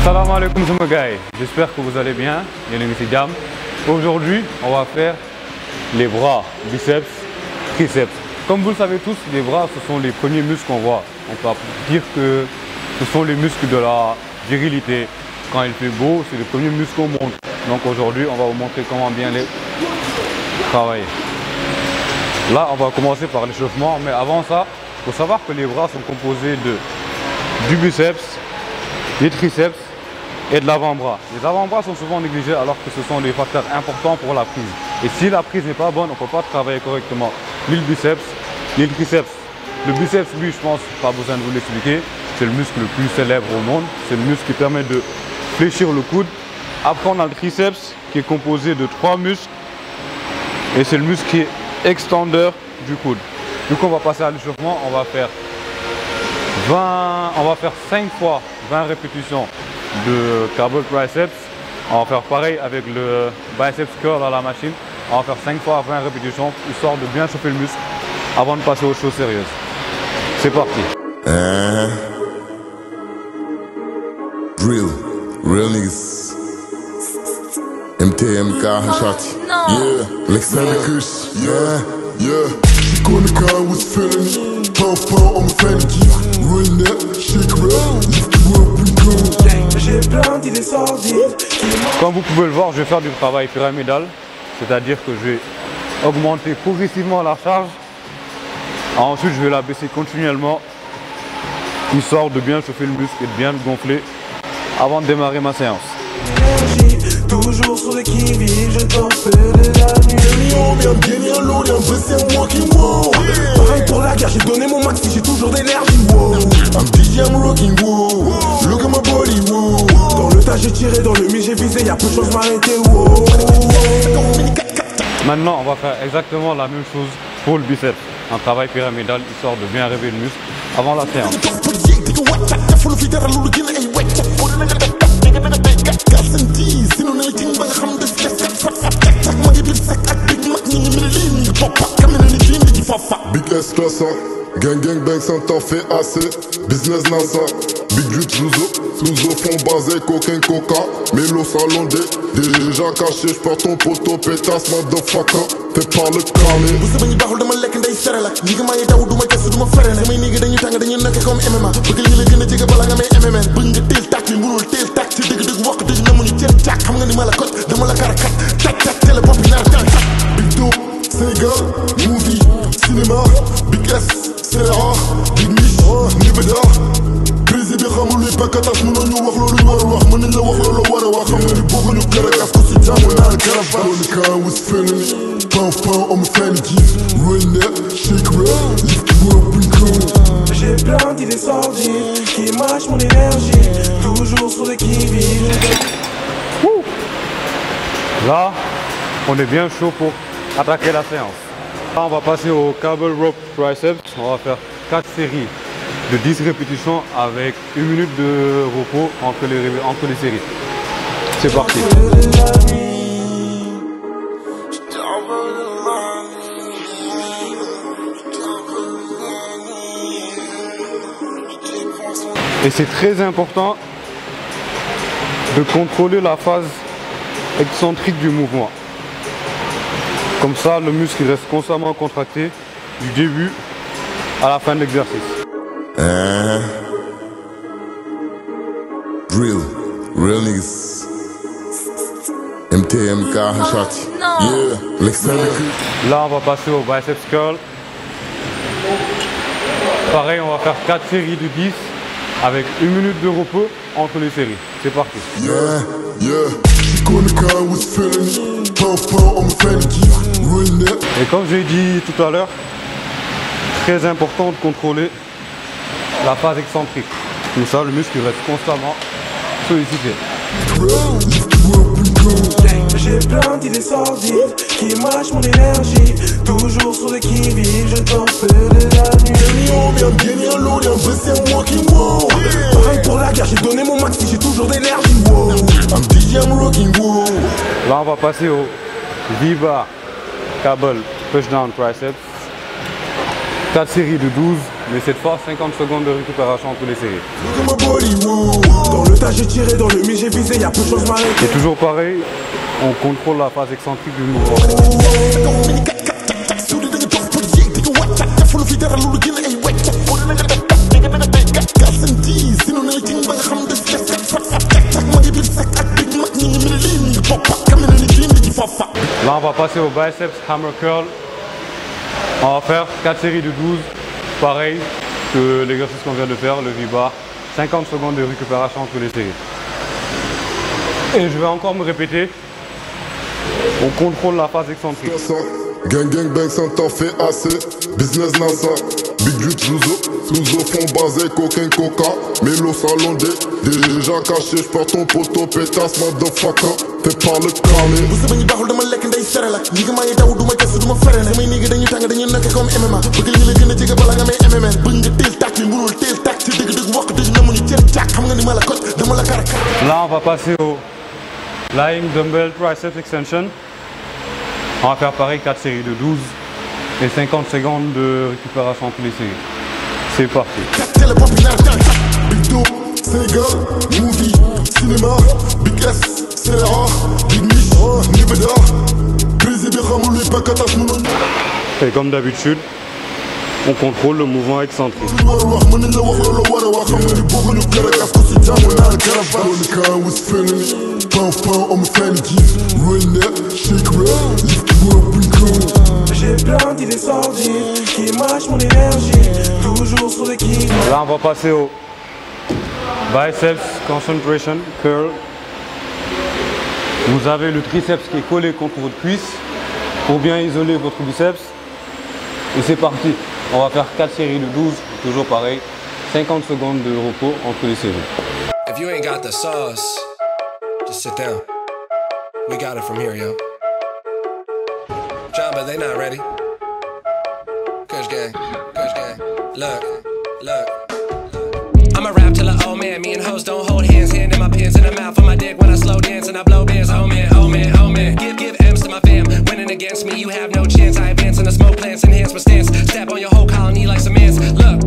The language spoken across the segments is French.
Salam alaikum sama gars, j'espère que vous allez bien. Aujourd'hui, on va faire les bras, biceps, triceps. Comme vous le savez tous, les bras, ce sont les premiers muscles qu'on voit. On peut dire que ce sont les muscles de la virilité. Quand il fait beau, c'est les premiers muscles qu'on monte. Donc aujourd'hui, on va vous montrer comment bien les travailler. Là, on va commencer par l'échauffement, mais avant ça, il faut savoir que les bras sont composés du biceps, des triceps et de l'avant-bras. Les avant-bras sont souvent négligés alors que ce sont des facteurs importants pour la prise. Et si la prise n'est pas bonne, on ne peut pas travailler correctement ni le biceps, ni le triceps. Le biceps, lui, je pense, pas besoin de vous l'expliquer, c'est le muscle le plus célèbre au monde. C'est le muscle qui permet de fléchir le coude. Après, on a le triceps qui est composé de 3 muscles et c'est le muscle qui est extendeur du coude. Du coup, on va passer à l'échauffement. On va faire 5 fois 20 répétitions de cable triceps. On va faire pareil avec le biceps curl à la machine. On va faire 5 fois 20 répétitions histoire de bien chauffer le muscle avant de passer aux choses sérieuses. C'est parti. Real niggas. MTMK Hashati. Yeah, Lexanicus. Yeah. She gonna come with feeling. Puff on my fanny keys. Real net, shake real. Lift you up and go. J'ai plein d'idées sordides. Comme vous pouvez le voir, je vais faire du travail pyramidal. C'est-à-dire que je vais augmenter progressivement la charge. Ensuite, je vais la baisser continuellement, histoire de bien chauffer le muscle et de bien le gonfler avant de démarrer ma séance. Toujours sur les qui-vive, je t'en fais de la nuit. Pareil pour la guerre, j'ai donné mon maxi, j'ai toujours d'énergie. I'm DJ, I'm rocking, wow. Look at my body, wow. Dans le tas j'ai tiré, dans le mi j'ai visé, y'a peu de choses m'arrêter. Maintenant, on va faire exactement la même chose pour le biceps. Un travail pyramidal, histoire de bien réveiller le muscle avant la séance. Big S classe, gang bang ça t'en fait assez. Business NASA, Big Jut Luzo fond basé, coquin coca. Mélo salondé, déjà caché, j'perds ton poteau, pétasse, motherfucker. Fais pas le calé. Vous savez, barul dama lekk ndey sere la. Ñi ma daw duma kess duma fere na. Samay nigga dañuy tàng dañuy nekk comme MMA. Bëgg li la gën a jege bala nga may MMA. Bëgg nga teel tàkk mi mënul teel tàkk ci dëgg wax dëgg na mënu teel tàkk. Xam nga ni ma la kot dama la kara kat. Tak télé pop nar tak. Big Dope, Sénégal, movie, cinéma. Big S, c'est rare. Big Mich, Nibeda. Crise bi xamul luy pakatas mënoon ñu wax loolu ñu war a wax. Mën nañ la wax loolu war a wax. Xam nga ni bëgguñu karakas ko si jàmm naan karafas. Gonna come with feeling. Puff on my fanny keys. Real net, shake real. Lift you up and go. J'ai plein d'idées sordides qui mâchent mon énergie. Toujours sur les qui-vive. Là, on est bien chaud pour attaquer la séance. Là, on va passer au cable rope triceps. On va faire 4 séries de 10 répétitions avec 1 minute de repos entre les séries. C'est parti. Et c'est très important de contrôler la phase excentrique du mouvement. Comme ça, le muscle reste constamment contracté du début à la fin de l'exercice. Real niggas. MTMK Hashati. Yeah, Lexanicus. Là, on va passer au biceps curl. Pareil, on va faire 4 séries de 10 avec 1 minute de repos entre les séries. C'est parti. Et comme j'ai dit tout à l'heure, très important de contrôler la phase excentrique. Comme ça, le muscle reste constamment sollicité. J'ai plein d'idées sordides qui mâchent mon énergie. Toujours sur les qui-vive, je t'en fais de la nuit. Pareil pour la guerre, j'ai donné mon maxi, j'ai toujours d'énergie. I'm DJ, I'm rocking, wow. Là, on va passer au V-bar cable pushdown triceps. 4 séries de 12, mais cette fois 50 secondes de récupération entre les séries. Dans le Putain, j'ai tiré dans le mi, j'ai visé, y'a peu de choses m'arrêter. Et toujours pareil, on contrôle la phase excentrique du mouvement. Là, on va passer au biceps hammer curl. On va faire 4 séries de 12, pareil que l'exercice qu'on vient de faire, le V-bar. 50 secondes de récupération entre les séries. Et je vais encore me répéter. On contrôle la phase excentrique. Gang gang bang, ça t'en fait assez. Business NASA, Big Drip, Louzo fond basé, cocaine, coca. Mélo salondé, déjà caché, j'perds ton poteau, pétasse, motherfucker. Fais pas le calé. bu sama ñi baaxul dama lekk ndey sere la ñi nga may daw duma gëstu duma fere samay nigga dañuy tàng dañuy nekk comme MMA bëgg li la gën a jege bala nga may MMN bëgg nga teel tàkk mi mënul teel tàkk ci dëgg wax dëgg na mu ñu teel tàkk xam nga ni ma la kot dama la kar. Là, on va passer au lying dumbbell triceps extension. On va faire pareil 4 séries de 12 et 50 secondes de récupération entre les séries. C'est parti. Big Do, Sénégal, movie, cinéma, Big S, CRA, Big Mich, Nibeda, Brésil, Béramou, les Pakatas, Mounon. Et comme d'habitude, on contrôle le mouvement excentrique. J'ai plein d'idées sordides qui mâchent mon énergie, toujours sur le qui. Là, on va passer au biceps concentration curl. Vous avez le triceps qui est collé contre votre cuisse pour bien isoler votre biceps. Et c'est parti. On va faire 4 séries de 12, toujours pareil. 50 secondes de repos entre les séries. If you ain't got the sauce, just sit down. We got it from here, yo. John, but they not ready. Kush gang, look. I'ma rap till an old man. Me and hoes don't hold hands. Hand in my pants in the mouth of my dick when I slow dance and I blow bands. Oh man. Give M's to my fam. Winning against me, you have no chance. I advance in the smoke plants, enhance my stance. Step on your whole colony like some ants. Look,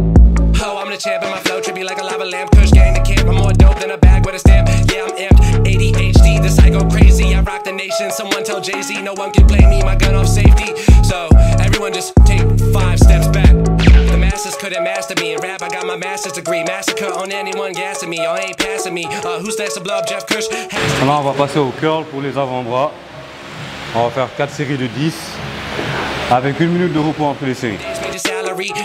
ho, I'm the champ and my flow trippy like a lava lamp. Kush gang the camp. I'm more dope than a bag with a stamp. Yeah, I'm amped. ADHD, this I go crazy. I rock the nation. Someone tell Jay-Z, no one can play me. My gun off safety. So everyone just take 5 steps back. The masses couldn't master me. In rap, I got my master's degree. Massacre on anyone gassing me. Y'all ain't passing me. Who's next to blow up Jeff Kush? Là, on va passer au curl pour les avant-bras. On va faire 4 séries de 10 avec 1 minute de repos entre les séries.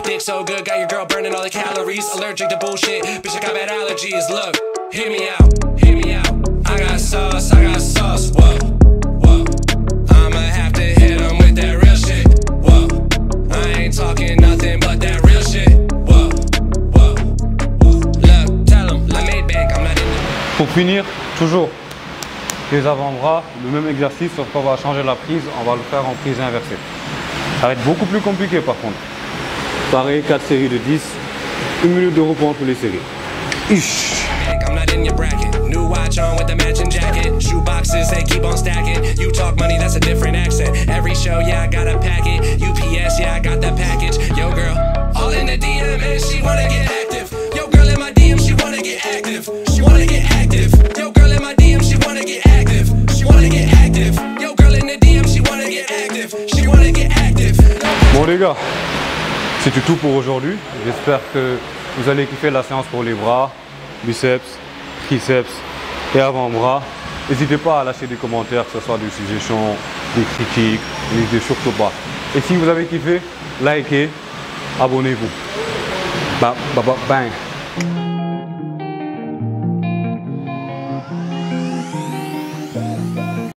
Dick so good, got your girl burning all the calories. Allergic to bullshit, bitch, I got bad allergies. Look, hear me out. I got sauce, whoa. I'ma have to hit them with that real shit, whoa. I ain't talking nothing but that real shit, whoa. Look, tell them, I made bank, I'm not in the... Pour finir, toujours les avant-bras, le même exercice, sauf qu'on va changer la prise, on va le faire en prise inversée. Ça va être beaucoup plus compliqué par contre. Pareil, 4 séries de 10, 1 minute de repos entre les séries. I'm not in your bracket. New watch on with the matching jacket. Shoe boxes, they keep on stacking. You talk money, that's a different accent. Every show, yeah, I got a packet. UPS, yeah, I got that package. Yo, girl, all in the DM and she wanna get active. Yo, girl, in my DM, she wanna get active. She wanna get active. Yo, girl, in my DM, she wanna get active. She wanna get active. Yo, girl, in the DM, she wanna get active. She wanna get active. Bon les gars, c'était tout pour aujourd'hui. J'espère que vous allez kiffer la séance pour les bras, biceps, triceps et avant-bras. N'hésitez pas à lâcher des commentaires, que ce soit des suggestions, des critiques, n'hésitez surtout pas. Et si vous avez kiffé, likez, abonnez-vous. Bang.